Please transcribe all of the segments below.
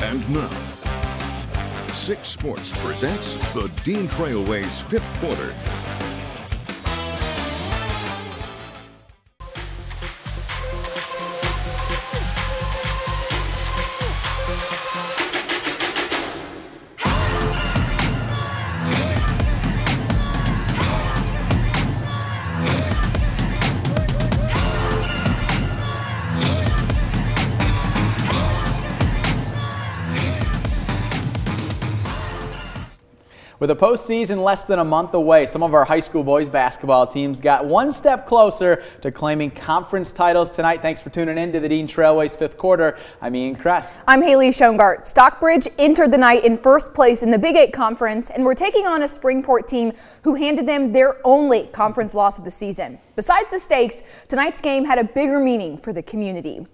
And now, 6 Sports presents the Dean Trailways 5th Quarter. With the postseason less than a month away, some of our high school boys basketball teams got one step closer to claiming conference titles tonight. Thanks for tuning in to the Dean Trailways 5th Quarter. I'm Ian Kress. I'm Haley Schoengart. Stockbridge entered the night in first place in the Big 8 Conference and were taking on a Springport team who handed them their only conference loss of the season. Besides the stakes, tonight's game had a bigger meaning for the community.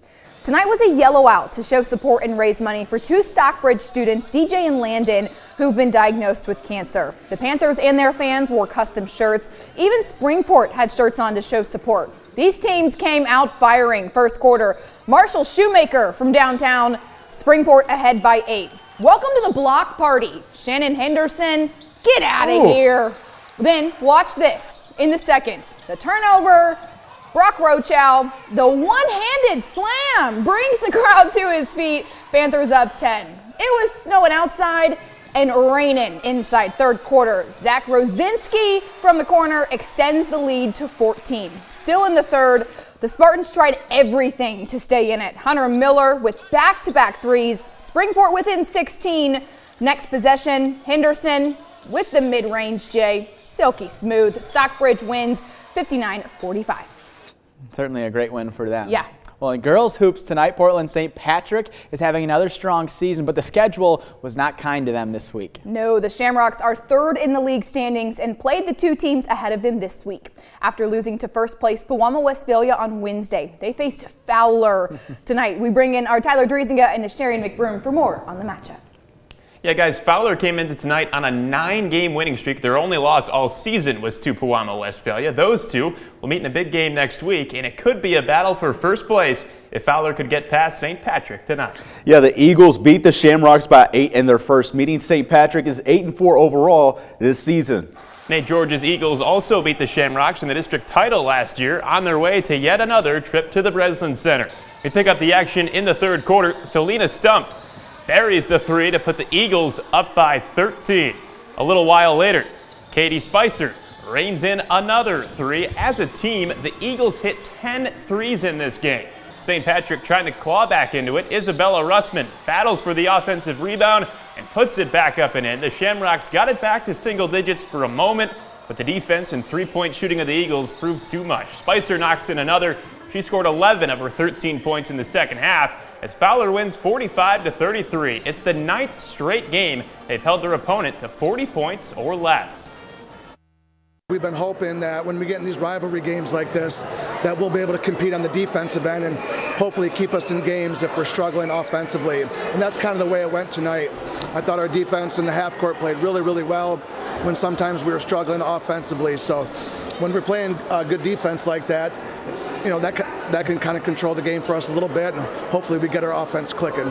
Tonight was a yellow out to show support and raise money for 2 Stockbridge students, DJ and Landon, who've been diagnosed with cancer. The Panthers and their fans wore custom shirts. Even Springport had shirts on to show support. These teams came out firing first quarter. Marshall Shoemaker from downtown, Springport ahead by 8. Welcome to the block party. Shannon Henderson, get out of here. Then watch this. In the second, the turnover. Brock Rochow, the one-handed slam brings the crowd to his feet. Panthers up 10. It was snowing outside and raining inside third quarter. Zach Rosinski from the corner extends the lead to 14. Still in the third, the Spartans tried everything to stay in it. Hunter Miller with back-to-back threes. Springport within 16. Next possession, Henderson with the mid-range J. Silky smooth. Stockbridge wins 59-45. Certainly a great win for them. Yeah. Well, in girls hoops tonight, Portland St. Patrick is having another strong season, but the schedule was not kind to them this week. No, the Shamrocks are third in the league standings and played the 2 teams ahead of them this week. After losing to first place Pewamo Westphalia on Wednesday, they faced Fowler tonight. We bring in our Tyler Driesinga and Sharian McBroom for more on the matchup. Yeah, guys, Fowler came into tonight on a 9-game winning streak. Their only loss all season was to Pewamo Westphalia. Those two will meet in a big game next week, and it could be a battle for first place if Fowler could get past St. Patrick tonight. Yeah, the Eagles beat the Shamrocks by 8 in their first meeting. St. Patrick is 8-4 overall this season. Nate George's Eagles also beat the Shamrocks in the district title last year on their way to yet another trip to the Breslin Center. We pick up the action in the third quarter. Selena Stump buries the 3 to put the Eagles up by 13. A little while later, Katie Spicer reins in another 3. As a team, the Eagles hit 10 threes in this game. St. Patrick trying to claw back into it. Isabella Russman battles for the offensive rebound and puts it back up and in. The Shamrocks got it back to single digits for a moment, but the defense and three-point shooting of the Eagles proved too much. Spicer knocks in another. She scored 11 of her 13 points in the second half as Fowler wins 45-33. It's the 9th straight game they've held their opponent to 40 points or less. We've been hoping that when we get in these rivalry games like this, that we'll be able to compete on the defensive end and hopefully keep us in games if we're struggling offensively. And that's kind of the way it went tonight. I thought our defense in the half court played really, really well when sometimes we were struggling offensively. So when we're playing good defense like that, you know, that can kind of control the game for us a little bit, and hopefully we get our offense clicking.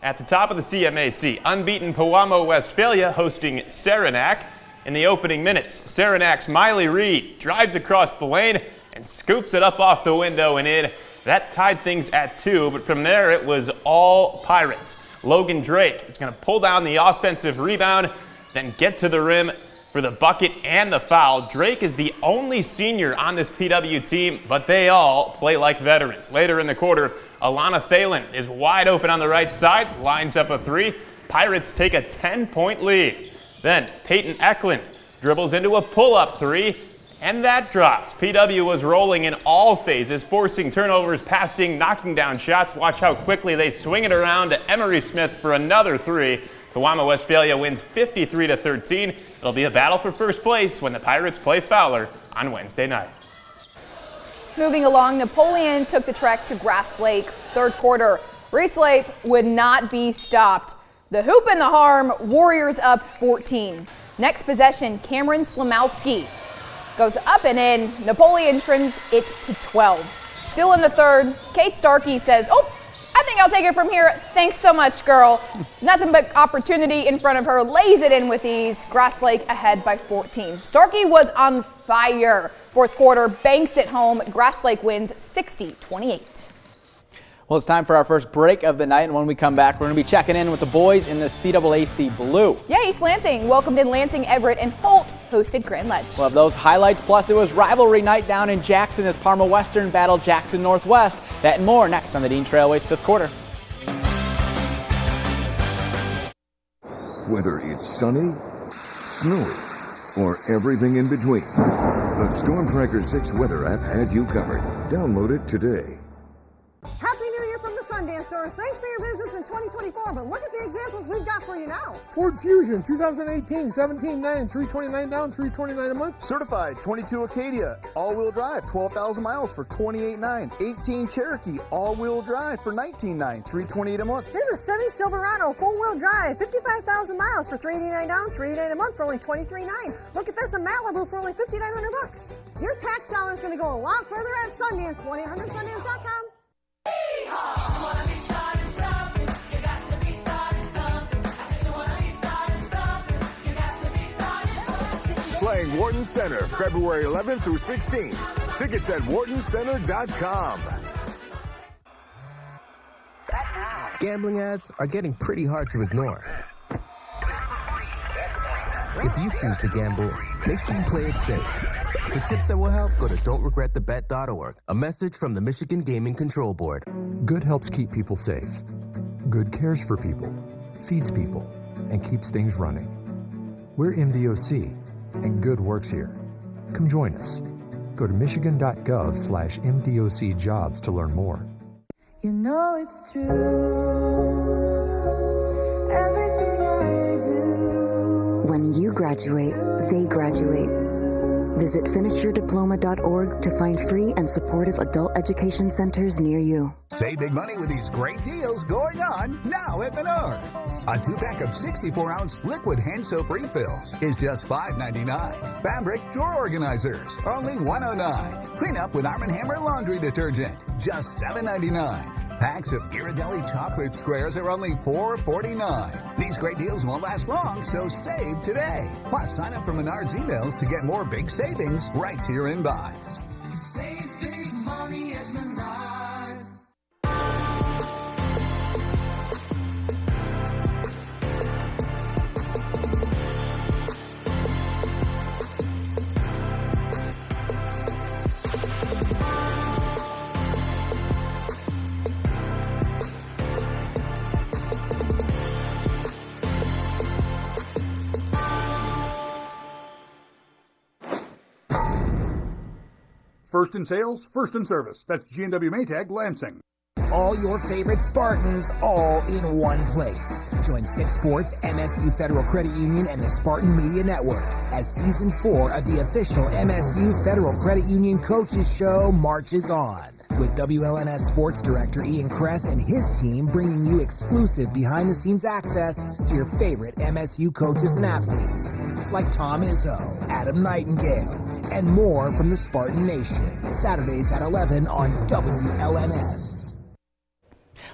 At the top of the CMAC, unbeaten Pewamo Westphalia hosting Saranac. In the opening minutes, Saranac's Miley Reed drives across the lane and scoops it up off the window and in. That tied things at 2, but from there it was all Pirates. Logan Drake is going to pull down the offensive rebound, then get to the rim for the bucket and the foul. Drake is the only senior on this PW team, but they all play like veterans. Later in the quarter, Alana Thalen is wide open on the right side, lines up a 3. Pirates take a 10-point lead. Then Peyton Eklund dribbles into a pull-up 3, and that drops. PW was rolling in all phases, forcing turnovers, passing, knocking down shots. Watch how quickly they swing it around to Emery Smith for another 3. Pewamo Westphalia wins 53-13. It'll be a battle for first place when the Pirates play Fowler on Wednesday night. Moving along, Napoleon took the trek to Grass Lake. Third quarter, Reese Lake would not be stopped. The hoop and the harm, Warriors up 14. Next possession, Cameron Slimowski goes up and in. Napoleon trims it to 12. Still in the third, Kate Starkey says, "Oh, I think I'll I'll take it from here. Thanks so much, girl. Nothing but opportunity in front of her. Lays it in with ease. Grass Lake ahead by 14. Starkey was on fire. Fourth quarter, banks it home. Grass Lake wins 60-28. Well, it's time for our first break of the night, and when we come back, we're going to be checking in with the boys in the CAAC Blue. Yeah, East Lansing welcomed in Lansing Everett, and Holt hosted Grand Ledge. We'll have those highlights, plus it was rivalry night down in Jackson as Parma Western battled Jackson Northwest. That and more next on the Dean Trailways fifth quarter. Whether it's sunny, snowy, or everything in between, the Storm Tracker 6 weather app has you covered. Download it today. Happy New Year from the Sundancers. Thanks for your business in 2024, but look at the examples we've got for you now. Ford Fusion 2018, 17.9, $329 down, $329 a month. Certified 22 Acadia, all-wheel drive, 12,000 miles for $28.9. 18 Cherokee, all-wheel drive for $19.9, $328 a month. Here's a Chevy Silverado, full-wheel drive, 55,000 miles for $389 down, $389 a month for only $23.9. Look at this, a Malibu for only $5,900. Your tax dollar is going to go a lot further at Sundance. 1-800-Sundance.com. Playing Wharton Center, February 11th through 16th. Tickets at whartoncenter.com. Gambling ads are getting pretty hard to ignore. If you choose to gamble, make sure you play it safe. For tips that will help, go to don'tregretthebet.org. A message from the Michigan Gaming Control Board. Good helps keep people safe. Good cares for people, feeds people, and keeps things running. We're MDOC, and good works here. Come join us. Go to michigan.gov/MDOC jobs to learn more. You know it's true. Everything I do. When you graduate, they graduate. Visit finishyourdiploma.org to find free and supportive adult education centers near you. Save big money with these great deals going on now at Menards. A 2-pack of 64-ounce liquid hand soap refills is just $5.99. Fabric drawer organizers are only $109. Clean up with Arm & Hammer laundry detergent, just $7.99. Packs of Ghirardelli chocolate squares are only $4.49. These great deals won't last long, so save today. Plus, sign up for Menards emails to get more big savings right to your inbox. Save big money at Menards. First in sales, first in service. That's G&W Maytag Lansing. All your favorite Spartans, all in one place. Join 6 Sports, MSU Federal Credit Union, and the Spartan Media Network as Season 4 of the official MSU Federal Credit Union Coaches Show marches on. With WLNS Sports Director Ian Kress and his team bringing you exclusive behind-the-scenes access to your favorite MSU coaches and athletes, like Tom Izzo, Adam Nightingale, and more from the Spartan Nation. Saturdays at 11 on WLNS.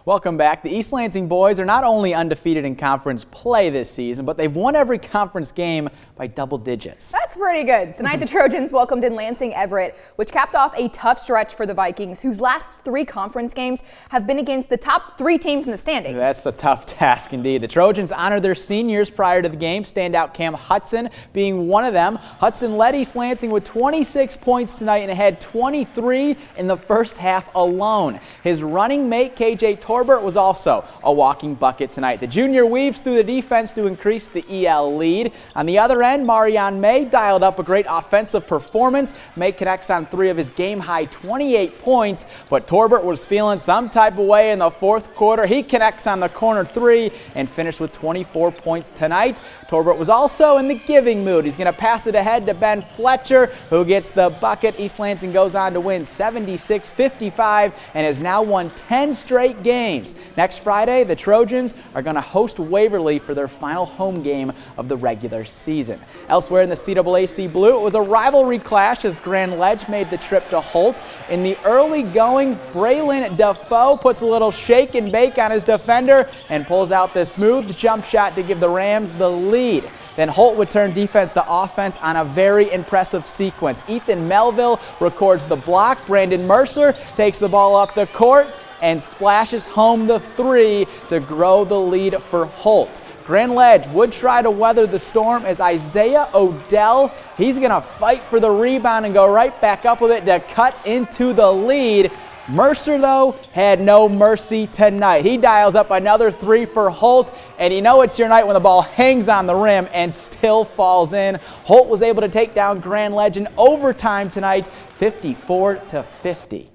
Welcome back. The East Lansing boys are not only undefeated in conference play this season, but they've won every conference game by double digits. That's pretty good. Tonight the Trojans welcomed in Lansing Everett, which capped off a tough stretch for the Vikings, whose last 3 conference games have been against the top 3 teams in the standings. That's a tough task indeed. The Trojans honored their seniors prior to the game, standout Cam Hudson being one of them. Hudson led East Lansing with 26 points tonight and had 23 in the first half alone. His running mate, KJ Torbert, was also a walking bucket tonight. The junior weaves through the defense to increase the EL lead. On the other end, Marion May dialed up a great offensive performance. May connects on 3 of his game-high 28 points, but Torbert was feeling some type of way in the fourth quarter. He connects on the corner 3 and finished with 24 points tonight. Torbert was also in the giving mood. He's going to pass it ahead to Ben Fletcher, who gets the bucket. East Lansing goes on to win 76-55 and has now won 10 straight games games. Next Friday, the Trojans are going to host Waverly for their final home game of the regular season. Elsewhere in the CAAC Blue, it was a rivalry clash as Grand Ledge made the trip to Holt. In the early going, Braylon Defoe puts a little shake and bake on his defender and pulls out the smooth jump shot to give the Rams the lead. Then Holt would turn defense to offense on a very impressive sequence. Ethan Melville records the block. Brandon Mercer takes the ball up the court and splashes home the 3 to grow the lead for Holt. Grand Ledge would try to weather the storm as Isaiah Odell, he's going to fight for the rebound and go right back up with it to cut into the lead. Mercer, though, had no mercy tonight. He dials up another 3 for Holt, and you know it's your night when the ball hangs on the rim and still falls in. Holt was able to take down Grand Ledge in overtime tonight, 54-50.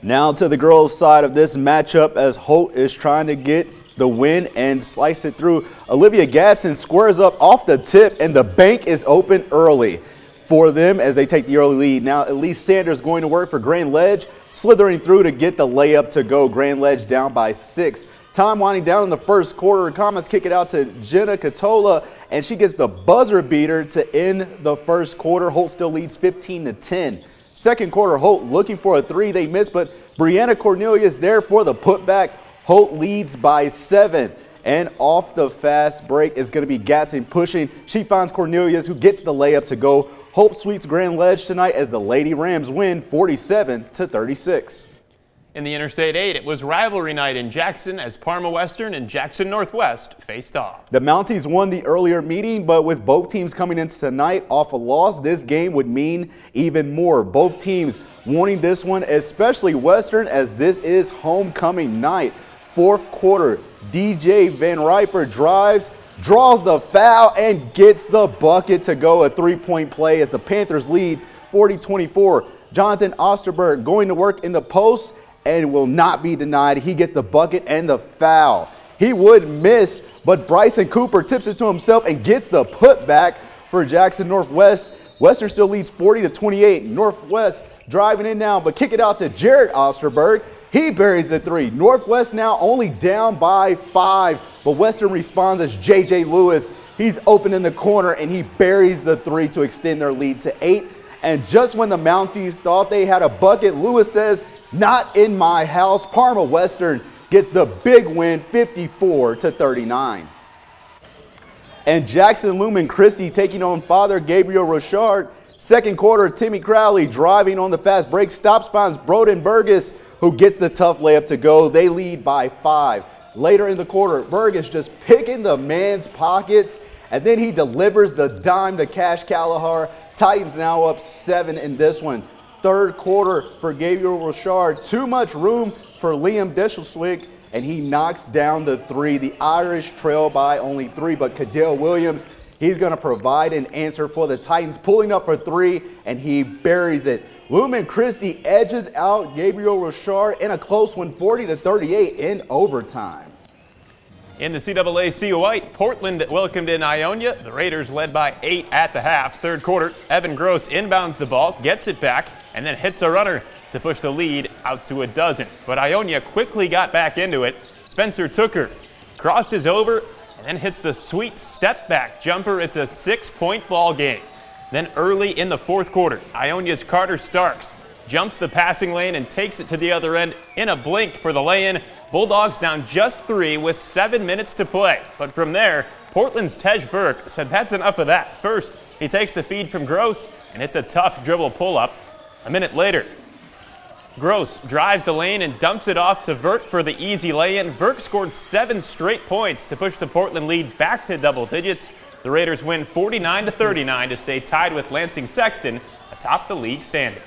Now to the girls' side of this matchup as Holt is trying to get the win and slice it through. Olivia Gadsden squares up off the tip, and the bank is open early for them as they take the early lead. Now Elise Sanders going to work for Grand Ledge, slithering through to get the layup to go. Grand Ledge down by 6. Time winding down in the first quarter. Comets kick it out to Jenna Catola, and she gets the buzzer beater to end the first quarter. Holt still leads 15-10. Second quarter, Holt looking for a 3. They miss, but Brianna Cornelius there for the putback. Holt leads by 7. And off the fast break is going to be Gadsden pushing. She finds Cornelius, who gets the layup to go. Hope sweeps Grand Ledge tonight as the Lady Rams win 47-36. In the Interstate 8, it was rivalry night in Jackson as Parma Western and Jackson Northwest faced off. The Mounties won the earlier meeting, but with both teams coming in tonight off a loss, this game would mean even more. Both teams wanting this one, especially Western, as this is homecoming night. Fourth quarter, DJ Van Riper drives, draws the foul, and gets the bucket to go. A 3-point play as the Panthers lead 40-24. Jonathan Osterberg going to work in the post and will not be denied. He gets the bucket and the foul. He would miss, but Bryson Cooper tips it to himself and gets the putback for Jackson Northwest. Western still leads 40-28. Northwest driving in now, but kick it out to Jared Osterberg. He buries the 3. Northwest now only down by 5, but Western responds as J.J. Lewis. He's open in the corner, and he buries the 3 to extend their lead to 8. And just when the Mounties thought they had a bucket, Lewis says, "Not in my house." Parma Western gets the big win, 54-39. And Jackson Lumen Christie taking on Father Gabriel Rochard. Second quarter, Timmy Crowley driving on the fast break, stops, finds Broden Burgess, who gets the tough layup to go. They lead by 5. Later in the quarter, Burgess just picking the man's pockets, and then he delivers the dime to Cash Callahar. Titans now up 7 in this one. Third quarter for Gabriel Rochard. Too much room for Liam Deschelswig, and he knocks down the 3. The Irish trail by only 3, but Cadell Williams, he's going to provide an answer for the Titans, pulling up for 3, and he buries it. Lumen Christie edges out Gabriel Rochard in a close one, 40-38 in overtime. In the CAAC White, Portland welcomed in Ionia. The Raiders led by 8 at the half. Third quarter, Evan Gross inbounds the ball, gets it back, and then hits a runner to push the lead out to 12. But Ionia quickly got back into it. Spencer Tooker crosses over and then hits the sweet step-back jumper. It's a 6-point ball game. Then early in the fourth quarter, Ionia's Carter Starks jumps the passing lane and takes it to the other end in a blink for the lay-in. Bulldogs down just 3 with 7 minutes to play. But from there, Portland's Tej Verk said that's enough of that. First, he takes the feed from Gross, and it's a tough dribble pull-up. A minute later, Gross drives the lane and dumps it off to Verk for the easy lay-in. Verk scored 7 straight points to push the Portland lead back to double digits. The Raiders win 49-39 to stay tied with Lansing Sexton atop the league standings.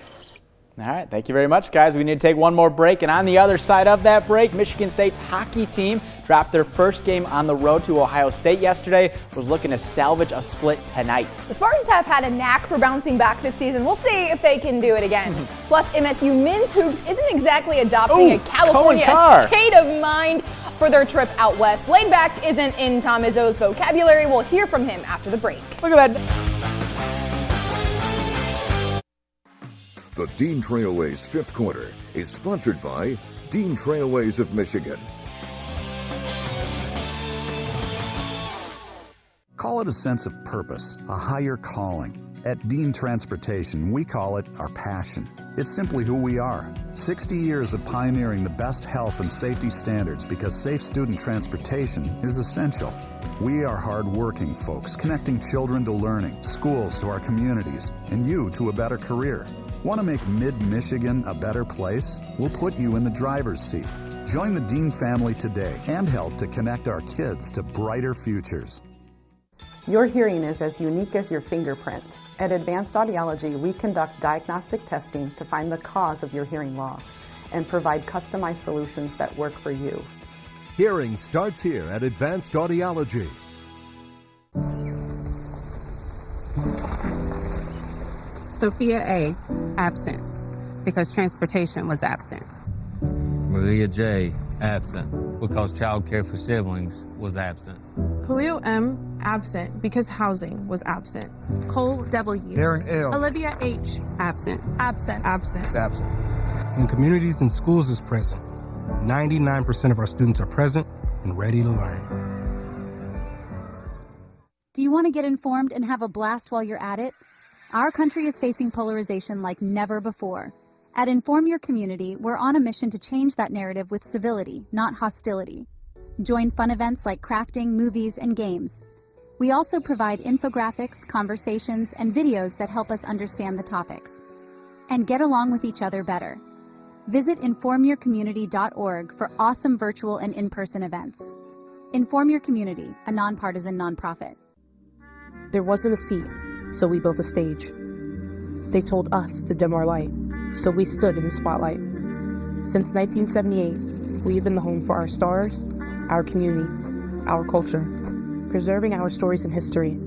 All right, thank you very much, guys. We need to take one more break, and on the other side of that break, Michigan State's hockey team dropped their first game on the road to Ohio State yesterday, was looking to salvage a split tonight. The Spartans have had a knack for bouncing back this season. We'll see if they can do it again. Plus, MSU men's hoops isn't exactly adopting a California state of mind for their trip out west. Laid back isn't in Tom Izzo's vocabulary. We'll hear from him after the break. Look at that. The Dean Trailways 5th quarter is sponsored by Dean Trailways of Michigan. Call it a sense of purpose, a higher calling. At Dean Transportation, we call it our passion. It's simply who we are. 60 years of pioneering the best health and safety standards because safe student transportation is essential. We are hard-working folks, connecting children to learning, schools to our communities, and you to a better career. Want to make mid-Michigan a better place? We'll put you in the driver's seat. Join the Dean family today and help to connect our kids to brighter futures. Your hearing is as unique as your fingerprint. At Advanced Audiology, we conduct diagnostic testing to find the cause of your hearing loss and provide customized solutions that work for you. Hearing starts here at Advanced Audiology. Sophia A., absent, because transportation was absent. Maria J., absent, because child care for siblings was absent. Julio M., absent, because housing was absent. Cole W. Darren L. Olivia H., absent. Absent. Absent. Absent. When communities and schools is present, 99% of our students are present and ready to learn. Do you want to get informed and have a blast while you're at it? Our country is facing polarization like never before. At Inform Your Community, we're on a mission to change that narrative with civility, not hostility. Join fun events like crafting, movies, and games. We also provide infographics, conversations, and videos that help us understand the topics and get along with each other better. Visit informyourcommunity.org for awesome virtual and in-person events. Inform Your Community, a nonpartisan nonprofit. There wasn't a seat, so we built a stage. They told us to dim our light, so we stood in the spotlight. Since 1978, we've been the home for our stars, our community, our culture, preserving our stories and history,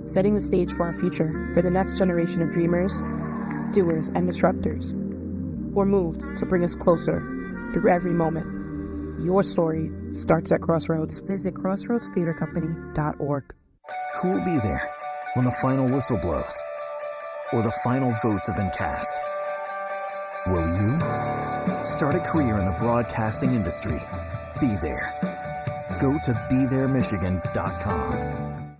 setting the stage for our future for the next generation of dreamers, doers, and disruptors. We're moved to bring us closer through every moment. Your story starts at Crossroads. Visit crossroadstheatercompany.org. Who will be there when the final whistle blows or the final votes have been cast? Will you start a career in the broadcasting industry? Be there. Go to BeThereMichigan.com.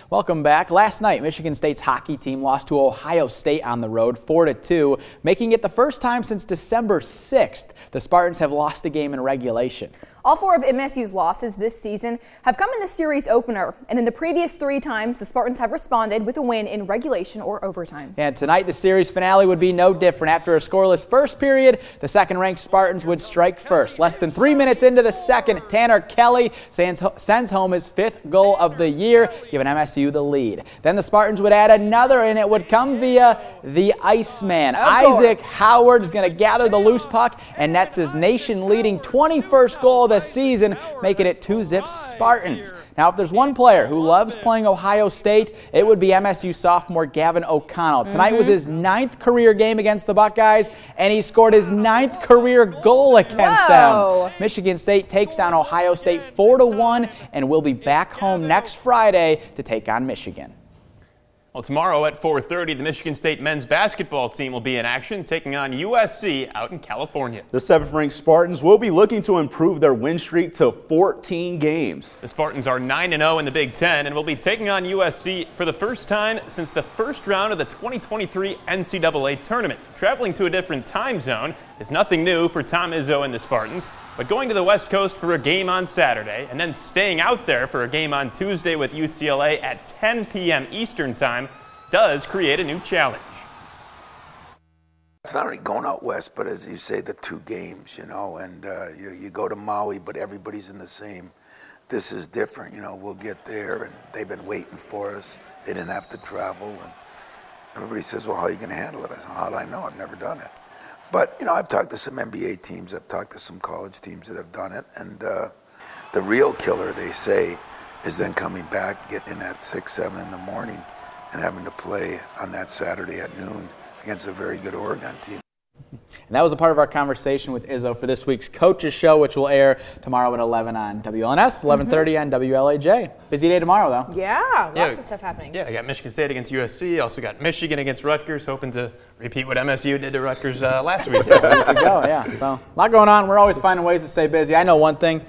Welcome back. Last night, Michigan State's hockey team lost to Ohio State on the road 4-2, making it the first time since December 6th the Spartans have lost a game in regulation. All four of MSU's losses this season have come in the series opener, and in the previous 3 times, the Spartans have responded with a win in regulation or overtime. And tonight, the series finale would be no different. After a scoreless first period, the second-ranked Spartans would strike first. Less than 3 minutes into the second, Tanner Kelly sends home his 5th goal of the year, giving MSU the lead. Then the Spartans would add another, and it would come via the Iceman. Isaac Howard is going to gather the loose puck and nets his nation-leading 21st goal this season, making it 2-0 Spartans. Now, if there's one player who loves playing Ohio State, it would be MSU sophomore Gavin O'Connell. Tonight was his 9th career game against the Buckeyes, and he scored his 9th career goal against them. Michigan State takes down Ohio State 4-1 and will be back home next Friday to take on Michigan. Well, tomorrow at 4:30, the Michigan State men's basketball team will be in action, taking on USC out in California. The 7th-ranked Spartans will be looking to improve their win streak to 14 games. The Spartans are 9-0 in the Big Ten and will be taking on USC for the first time since the first round of the 2023 NCAA tournament. Traveling to a different time zone is nothing new for Tom Izzo and the Spartans, but going to the West Coast for a game on Saturday and then staying out there for a game on Tuesday with UCLA at 10 p.m. Eastern Time does create a new challenge. It's not only going out west, but as you say, the 2 games, you know, and you go to Maui, but everybody's in the same. This is different, you know, we'll get there, and they've been waiting for us. They didn't have to travel, and everybody says, well, how are you going to handle it? I said, how do I know? I've never done it. But, you know, I've talked to some NBA teams, I've talked to some college teams that have done it, and the real killer, they say, is then coming back, getting in at 6, 7 in the morning, and having to play on that Saturday at noon against a very good Oregon team. And that was a part of our conversation with Izzo for this week's Coaches Show, which will air tomorrow at 11 on WLNS, 11:30 on WLAJ. Busy day tomorrow, though. Yeah, lots of stuff happening. Yeah, I got Michigan State against USC. Also got Michigan against Rutgers, hoping to repeat what MSU did to Rutgers last week. There we go, yeah. So a lot going on. We're always finding ways to stay busy. I know one thing.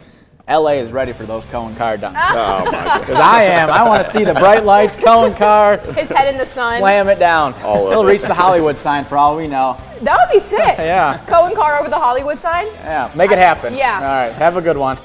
LA is ready for those Cohen car dunks. Oh, my God. Because I am. I want to see the bright lights, Cohen car. His head in the sun. Slam it down. All He'll over. reach the Hollywood sign for all we know. That would be sick. Yeah. Cohen car over the Hollywood sign. Yeah, make it happen. Yeah. All right, have a good one.